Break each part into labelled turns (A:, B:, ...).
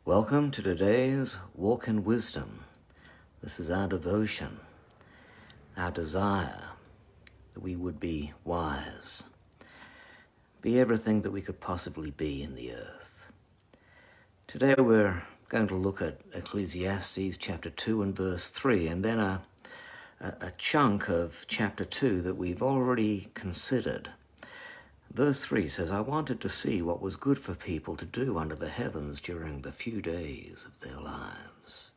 A: Welcome to today's Walk in Wisdom. This is our devotion, our desire that we would be wise, be everything that we could possibly be in the earth. Today we're going to look at Ecclesiastes chapter 2 and verse 3, and then a chunk of chapter 2 that we've already considered. Verse 3 says, I wanted to see what was good for people to do under the heavens during the few days of their lives.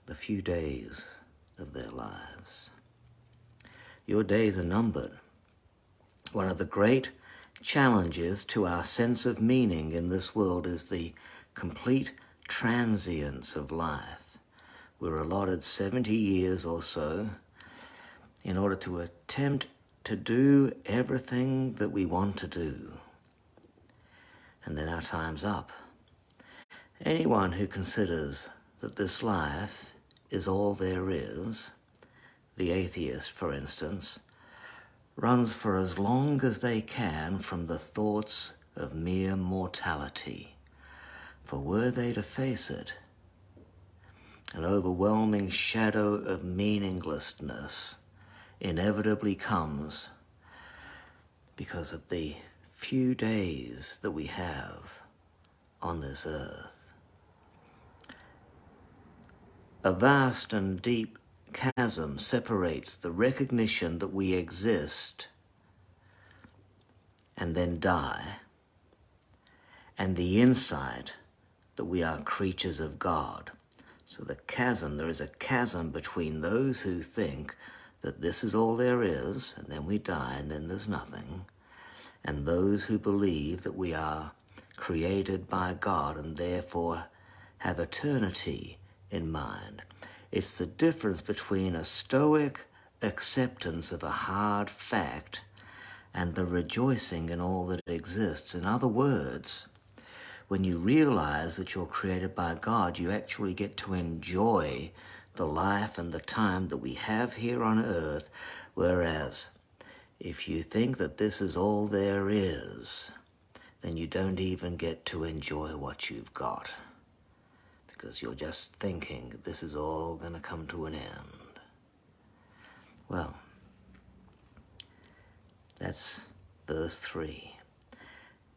A: The few days of their lives. Your days are numbered. One of the great challenges to our sense of meaning in this world is the complete transience of life. We're allotted 70 years or so in order to attempt to do everything that we want to do. And then our time's up. Anyone who considers that this life is all there is, the atheist, for instance, runs for as long as they can from the thoughts of mere mortality. For were they to face it, an overwhelming shadow of meaninglessness inevitably comes because of the few days that we have on this earth. A vast and deep chasm separates the recognition that we exist and then die, and the insight that we are creatures of God. So there is a chasm between those who think that this is all there is, and then we die, and then there's nothing, and those who believe that we are created by God and therefore have eternity in mind. It's the difference between a stoic acceptance of a hard fact and the rejoicing in all that exists. In other words, when you realize that you're created by God, you actually get to enjoy the life and the time that we have here on earth, whereas if you think that this is all there is, then you don't even get to enjoy what you've got, because you're just thinking this is all going to come to an end. Well, that's verse 3.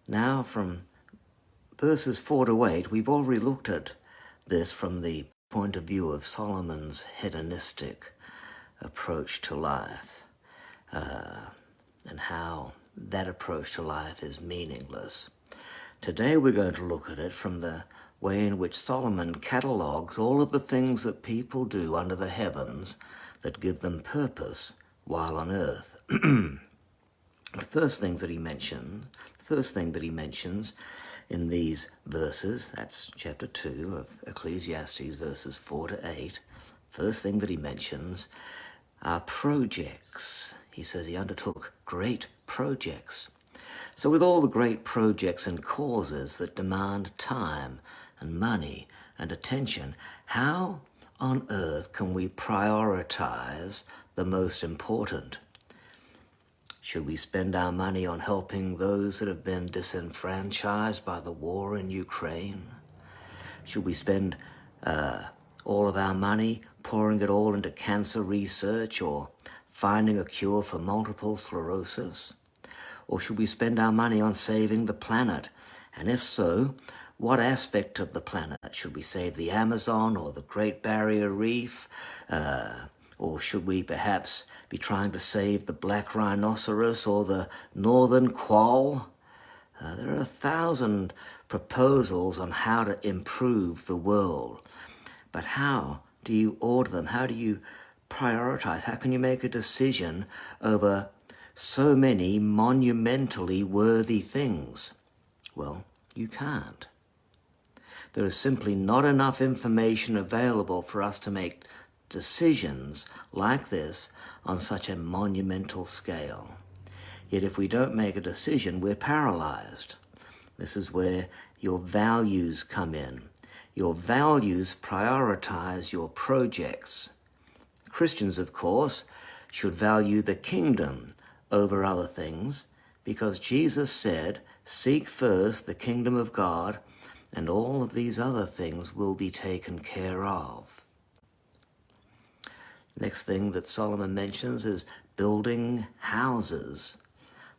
A: Now from verses 4 to 8, we've already looked at this from the point of view of Solomon's hedonistic approach to life, and how that approach to life is meaningless. Today we're going to look at it from the way in which Solomon catalogues all of the things that people do under the heavens that give them purpose while on earth. The first thing that he mentions in these verses, that's chapter 2 of Ecclesiastes, verses 4 to 8, first thing that he mentions are projects. He says he undertook great projects. So with all the great projects and causes that demand time and money and attention, how on earth can we prioritize the most important? Should we spend our money on helping those that have been disenfranchised by the war in Ukraine? Should we spend all of our money pouring it all into cancer research or finding a cure for multiple sclerosis? Or should we spend our money on saving the planet? And if so, what aspect of the planet? Should we save the Amazon or the Great Barrier Reef? Or should we perhaps be trying to save the black rhinoceros or the northern quoll? There are 1,000 proposals on how to improve the world. But how do you order them? How do you prioritize? How can you make a decision over so many monumentally worthy things? Well, you can't. There is simply not enough information available for us to make decisions like this on such a monumental scale. Yet if we don't make a decision, we're paralyzed. This is where your values come in. Your values prioritize your projects. Christians, of course, should value the kingdom over other things, because Jesus said, seek first the kingdom of God and all of these other things will be taken care of. Next thing that Solomon mentions is building houses.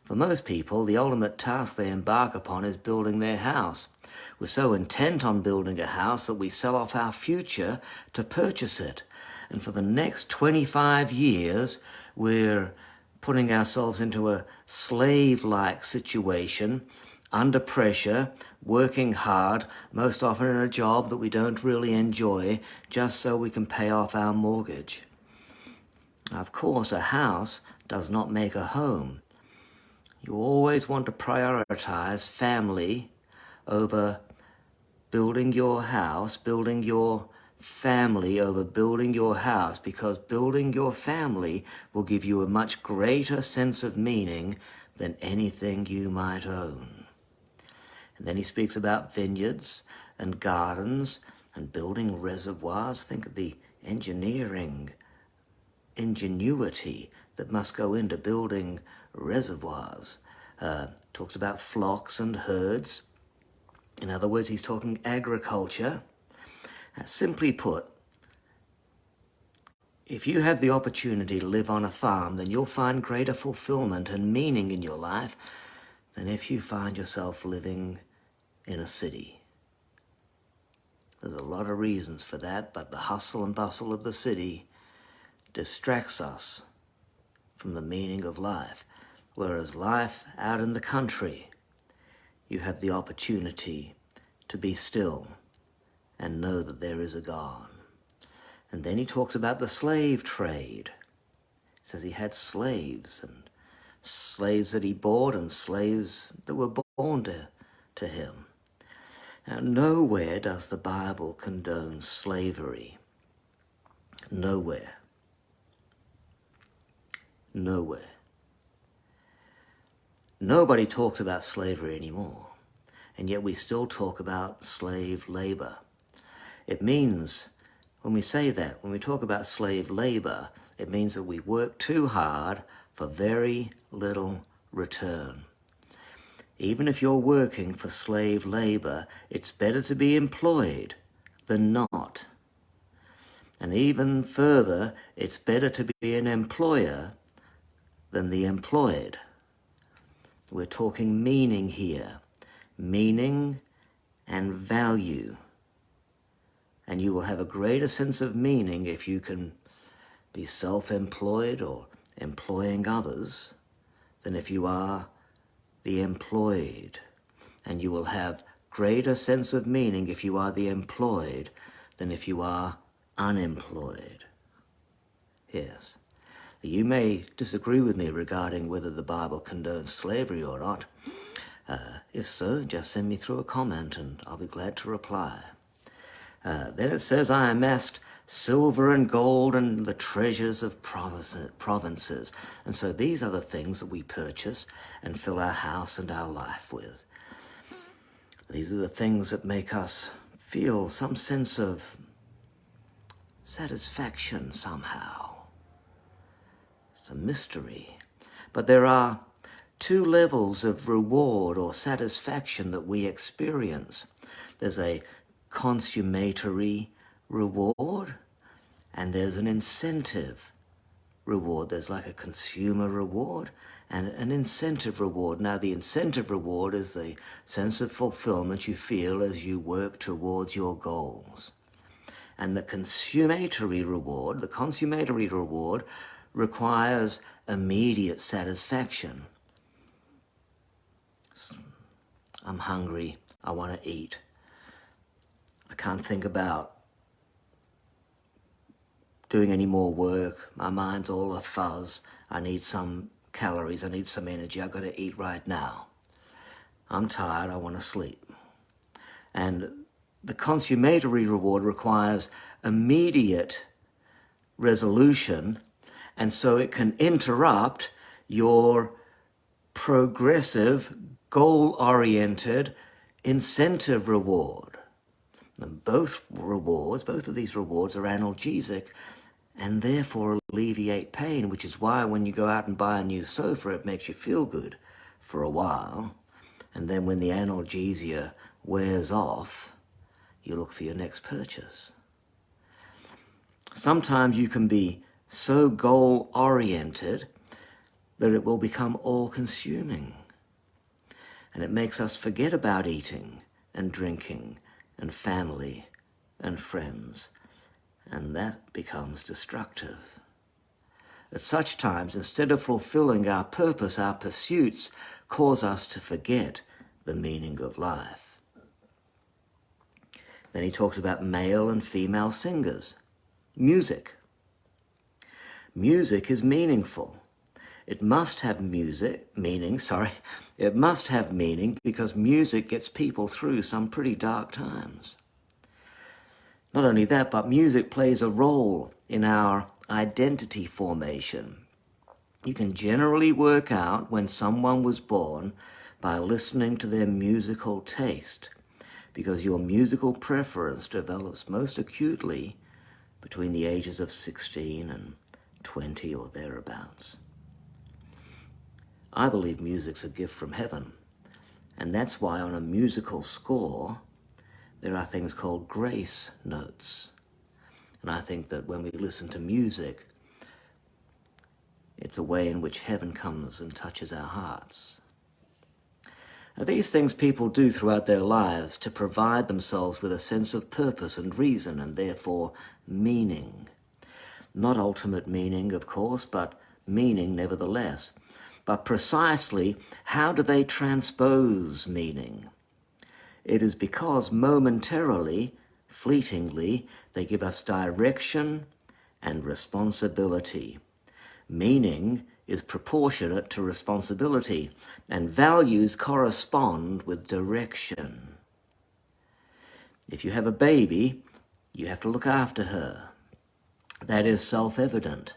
A: For most people, the ultimate task they embark upon is building their house. We're so intent on building a house that we sell off our future to purchase it. And for the next 25 years, we're putting ourselves into a slave-like situation, under pressure, working hard, most often in a job that we don't really enjoy, just so we can pay off our mortgage. Now, of course, a house does not make a home. You always want to prioritize family over building your house, building your family over building your house, because building your family will give you a much greater sense of meaning than anything you might own. And then he speaks about vineyards and gardens and building reservoirs. Think of the ingenuity that must go into building reservoirs. Talks about flocks and herds. In other words, he's talking agriculture. Simply put, if you have the opportunity to live on a farm, then you'll find greater fulfillment and meaning in your life than if you find yourself living in a city. There's a lot of reasons for that, but the hustle and bustle of the city distracts us from the meaning of life. Whereas life out in the country, you have the opportunity to be still and know that there is a God. And then he talks about the slave trade. He says he had slaves, and slaves that he bought and slaves that were born to him. Now, nowhere does the Bible condone slavery. Nowhere. Nowhere. Nobody talks about slavery anymore, and yet we still talk about slave labor. It means, when we say that, when we talk about slave labor, it means that we work too hard for very little return. Even if you're working for slave labor, it's better to be employed than not. And even further, it's better to be an employer than the employed. We're talking meaning here, meaning and value. And you will have a greater sense of meaning if you can be self-employed or employing others than if you are the employed. And you will have greater sense of meaning if you are the employed than if you are unemployed. Yes. You may disagree with me regarding whether the Bible condones slavery or not. If so, just send me through a comment and I'll be glad to reply. Then it says, I amassed silver and gold and the treasures of provinces. And so these are the things that we purchase and fill our house and our life with. These are the things that make us feel some sense of satisfaction somehow. It's a mystery. But there are two levels of reward or satisfaction that we experience. There's a consummatory reward, and there's an incentive reward. There's like a consumer reward and an incentive reward. Now, the incentive reward is the sense of fulfillment you feel as you work towards your goals. And the consummatory reward requires immediate satisfaction. I'm hungry, I want to eat. I can't think about doing any more work. My mind's all a fuzz. I need some calories, I need some energy. I've got to eat right now. I'm tired, I want to sleep. And the consummatory reward requires immediate resolution, and so it can interrupt your progressive, goal-oriented incentive reward. And both of these rewards are analgesic and therefore alleviate pain, which is why when you go out and buy a new sofa, it makes you feel good for a while. And then when the analgesia wears off, you look for your next purchase. Sometimes you can be so goal-oriented that it will become all-consuming. And it makes us forget about eating and drinking and family and friends. And that becomes destructive. At such times, instead of fulfilling our purpose, our pursuits cause us to forget the meaning of life. Then he talks about male and female singers. Music. Music is meaningful. It must have meaning because music gets people through some pretty dark times. Not only that, but music plays a role in our identity formation. You can generally work out when someone was born by listening to their musical taste, because your musical preference develops most acutely between the ages of 16 and 20 or thereabouts. I believe music's a gift from heaven, and that's why on a musical score there are things called grace notes. And I think that when we listen to music, it's a way in which heaven comes and touches our hearts. Now, these things people do throughout their lives to provide themselves with a sense of purpose and reason, and therefore meaning. Not ultimate meaning, of course, but meaning nevertheless. But precisely, how do they transpose meaning? It is because momentarily, fleetingly, they give us direction and responsibility. Meaning is proportionate to responsibility, and values correspond with direction. If you have a baby, you have to look after her. That is self-evident.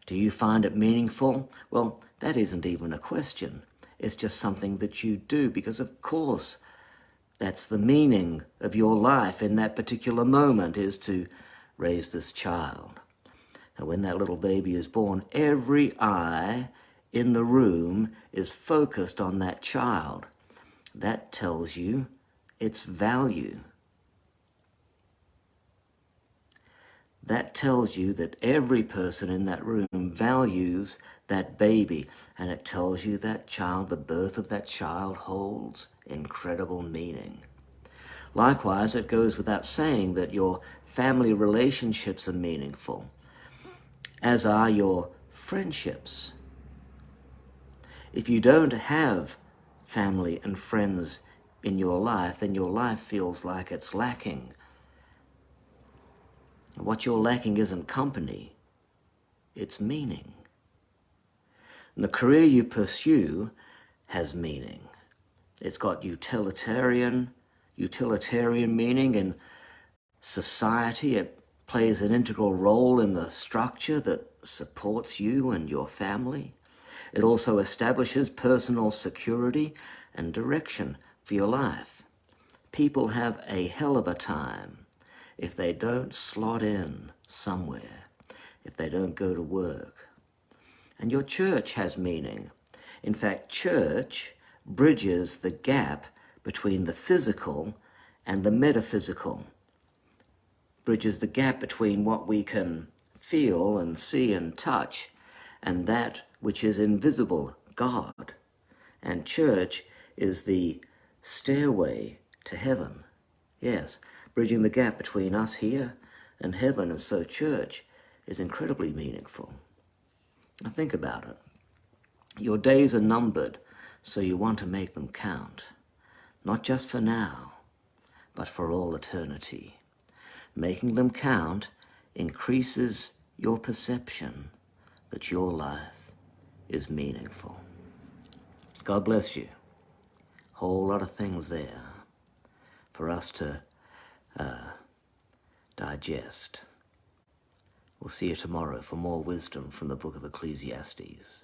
A: Do you find it meaningful? Well, that isn't even a question. It's just something that you do because, of course, that's the meaning of your life in that particular moment, is to raise this child. And when that little baby is born, every eye in the room is focused on that child. That tells you its value. That tells you that every person in that room values that baby, and it tells you that child, the birth of that child, holds incredible meaning. Likewise, it goes without saying that your family relationships are meaningful, as are your friendships. If you don't have family and friends in your life, then your life feels like it's lacking. What you're lacking isn't company, it's meaning. And the career you pursue has meaning. It's got utilitarian meaning in society. It plays an integral role in the structure that supports you and your family. It also establishes personal security and direction for your life. People have a hell of a time if they don't slot in somewhere, if they don't go to work. And your church has meaning. In fact, church bridges the gap between the physical and the metaphysical, bridges the gap between what we can feel and see and touch and that which is invisible, God. And church is the stairway to heaven. Yes, bridging the gap between us here and heaven. And so church is incredibly meaningful. Now think about it. Your days are numbered, so you want to make them count. Not just for now, but for all eternity. Making them count increases your perception that your life is meaningful. God bless you. Whole lot of things there for us to digest. We'll see you tomorrow for more wisdom from the book of Ecclesiastes.